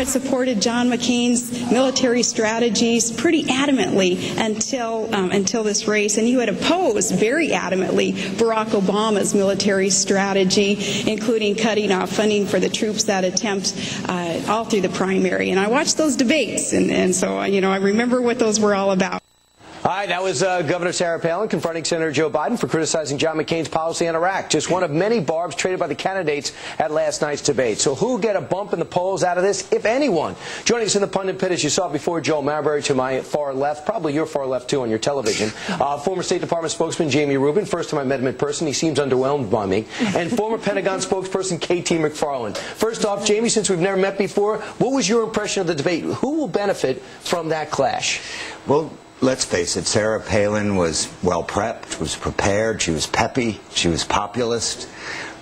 had supported John McCain's military strategies pretty adamantly until this race, and you had opposed very adamantly Barack Obama's military strategy, including cutting off funding for the troops that attempt all through the primary. And I watched those debates, and so I remember what those were all about. All right, that was Governor Sarah Palin confronting Senator Joe Biden for criticizing John McCain's policy on Iraq. Just one of many barbs traded by the candidates at last night's debate. So who will get a bump in the polls out of this, if anyone? Joining us in the pundit pit, as you saw before, Joel Mowbray to my far left, probably your far left too on your television. Former State Department spokesman Jamie Rubin. First time I met him in person, he seems underwhelmed by me. And former Pentagon spokesperson KT McFarland. First off, Jamie, since we've never met before, what was your impression of the debate? Who will benefit from that clash? Well, let's face it, Sarah Palin was well prepped, was prepared, she was peppy, she was populist.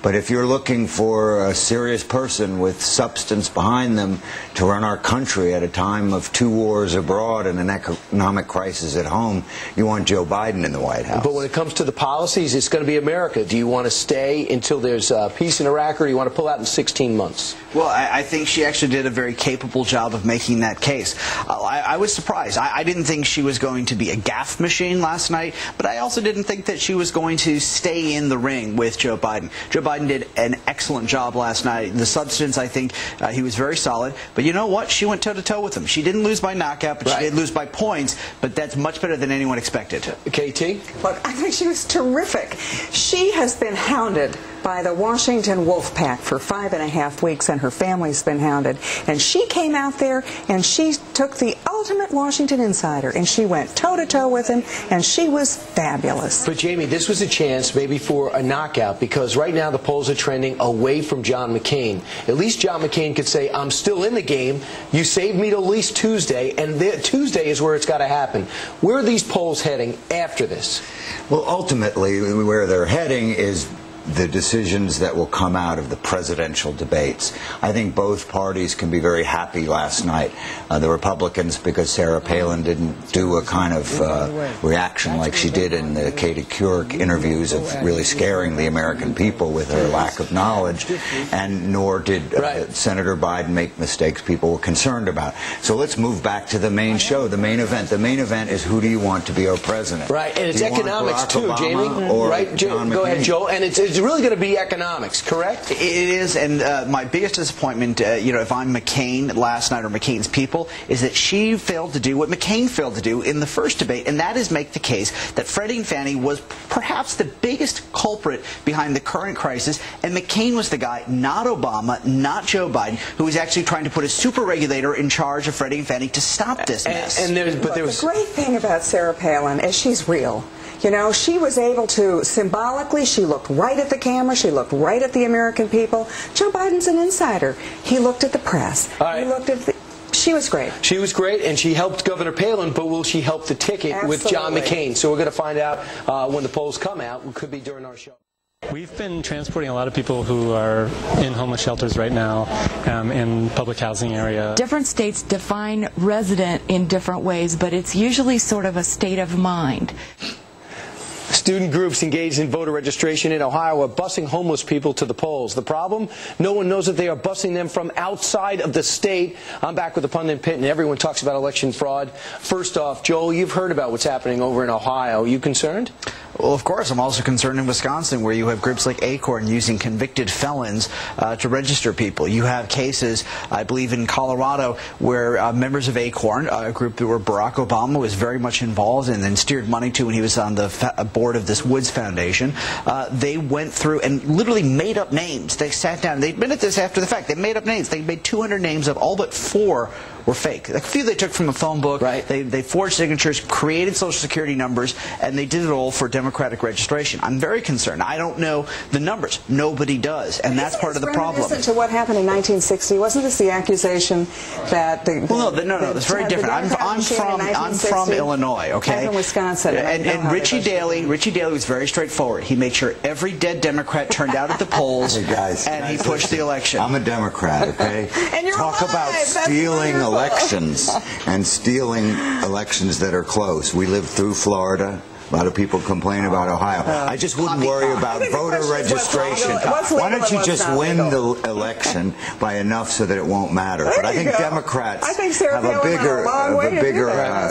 But if you're looking for a serious person with substance behind them to run our country at a time of 2 wars abroad and an economic crisis at home, you want Joe Biden in the White House. But when it comes to the policies, it's going to be America. Do you want to stay until there's peace in Iraq, or do you want to pull out in 16 months? Well, I think she actually did a very capable job of making that case. I was surprised. I didn't think she was going to be a gaffe machine last night, but I also didn't think that she was going to stay in the ring with Joe Biden. Joe Biden did an excellent job last night. The substance, I think, he was very solid. But you know what? She went toe-to-toe with him. She didn't lose by knockout, but she did lose by points. But that's much better than anyone expected. KT? Look, I think she was terrific. She has been hounded by the Washington Wolf Pack for 5.5 weeks, and her family's been hounded. And she came out there and she took the ultimate Washington insider and she went toe-to-toe with him, and she was fabulous. But Jamie, this was a chance maybe for a knockout, because right now the polls are trending away from John McCain. At least John McCain could say, I'm still in the game. You saved me till at least Tuesday, and Tuesday is where it's got to happen. Where are these polls heading after this? Well, ultimately, where they're heading is the decisions that will come out of the presidential debates. I think both parties can be very happy last night. The Republicans, because Sarah Palin didn't do a kind of reaction like she did in the Katie Couric interviews of really scaring the American people with her lack of knowledge, and nor did Senator Biden make mistakes people were concerned about. So let's move back to the main show, the main event. The main event is, who do you want to be our president? Right, and it's economics too, Jamie. Right, go ahead, Joel. And it's really going to be economics, correct? It is, and my biggest disappointment, if I'm McCain last night, or McCain's people, is that she failed to do what McCain failed to do in the first debate, and that is make the case that Freddie and Fannie was perhaps the biggest culprit behind the current crisis, and McCain was the guy, not Obama, not Joe Biden, who was actually trying to put a super regulator in charge of Freddie and Fannie to stop this mess. The great thing about Sarah Palin is she's real. You know, she was able to, symbolically, she looked right at the camera, she looked right at the American people. Joe Biden's an insider. He looked at the press. He looked at the... She was great. She was great, and she helped Governor Palin, but will she help the ticket with John McCain? So we're going to find out when the polls come out. It could be during our show. We've been transporting a lot of people who are in homeless shelters right now, in public housing area. Different states define resident in different ways, but it's usually sort of a state of mind. Student groups engaged in voter registration in Ohio are busing homeless people to the polls. The problem? No one knows that they are busing them from outside of the state. I'm back with the pundit pit, and everyone talks about election fraud. First off, Joel, you've heard about what's happening over in Ohio. Are you concerned? Well, of course. I'm also concerned in Wisconsin, where you have groups like Acorn using convicted felons to register people. You have cases, I believe, in Colorado where members of Acorn, a group where Barack Obama was very much involved and then steered money to when he was on the board of this Woods Foundation, they went through and literally made up names. They sat down. They admitted this after the fact. They made up names. They made 200 names up. All but 4 were fake. A few they took from a phone book. They forged signatures, created Social Security numbers, and they did it all for Democratic registration. I'm very concerned. I don't know the numbers. Nobody does, and that's part of the problem. Reminiscent to what happened in 1960. Wasn't this the accusation that the... Well, no, it's very different. I'm from Illinois, okay? I'm from Wisconsin. And Richie Daley was very straightforward. He made sure every dead Democrat turned out at the polls, and he pushed the election. I'm a Democrat, okay? And you're Talk about stealing elections and stealing elections that are close. We lived through Florida. A lot of people complain about Ohio. I just wouldn't worry about voter registration. Why don't you just win the election by enough so that it won't matter? But I think Democrats have a bigger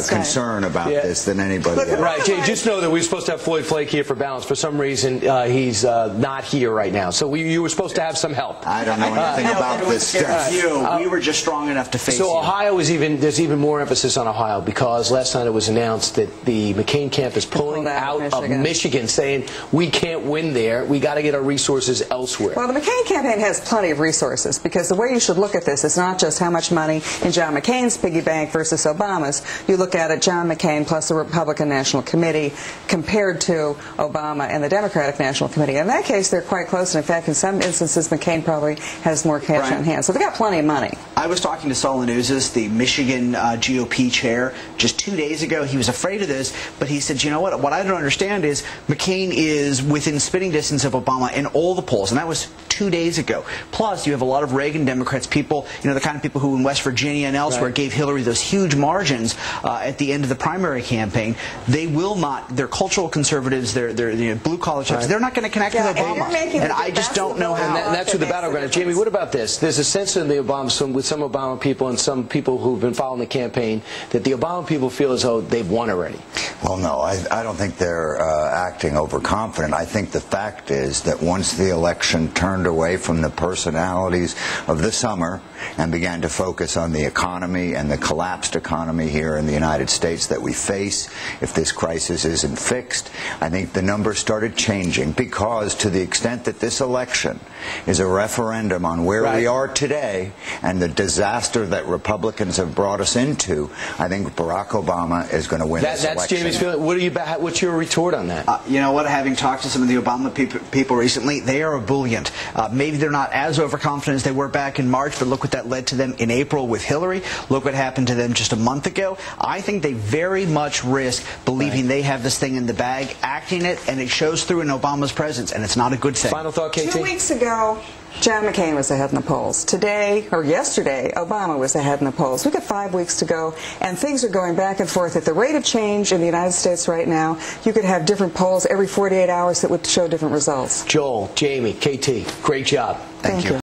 concern about this than anybody else. Right, Jay, just know that we're supposed to have Floyd Flake here for balance. For some reason, he's not here right now. So you were supposed to have some help. I don't know anything about this stuff. We were just strong enough to face So Ohio is there's even more emphasis on Ohio, because last night it was announced that the McCain camp is pulling out of Michigan, saying we can't win there. We got to get our resources elsewhere. Well, the McCain campaign has plenty of resources, because the way you should look at this is not just how much money in John McCain's piggy bank versus Obama's. You look at it, John McCain plus the Republican National Committee compared to Obama and the Democratic National Committee. In that case, they're quite close. And in fact, in some instances, McCain probably has more cash on hand. So they got plenty of money. I was talking to Saul Anuzis, the Michigan GOP chair, just 2 days ago. He was afraid of this, but he said, you know what I don't understand is McCain is within spitting distance of Obama in all the polls, and that was 2 days ago. Plus, you have a lot of Reagan Democrats, people, the kind of people who in West Virginia and elsewhere gave Hillary those huge margins at the end of the primary campaign. They will not, they're cultural conservatives, they're blue-collar types, they're not going to connect with Obama. And I just don't know how. And that's who the battleground is. Jamie, what about this? There's a sense in the with some Obama people and some people who've been following the campaign that the Obama people feel as though they've won already. Well, no, I don't think they're acting overconfident. I think the fact is that once the election turned away from the personalities of the summer and began to focus on the economy and the collapsed economy here in the United States that we face, if this crisis isn't fixed, I think the numbers started changing, because to the extent that this election is a referendum on where we are today and the disaster that Republicans have brought us into, I think Barack Obama is going to win this election. That's Jamie's feeling. What's your retort on that? You know what? Having talked to some of the Obama people recently, they are ebullient. Maybe they're not as overconfident as they were back in March, but look what that led to them in April with Hillary. Look what happened to them just a month ago. I think they very much risk believing they have this thing in the bag, acting it, and it shows through in Obama's presence, and it's not a good thing. Final thought, KT? 2 weeks ago, John McCain was ahead in the polls. Today, or yesterday, Obama was ahead in the polls. We've got 5 weeks to go, and things are going back and forth. At the rate of change in the United States right now, you could have different polls every 48 hours that would show different results. Joel, Jamie, KT, great job. Thank you.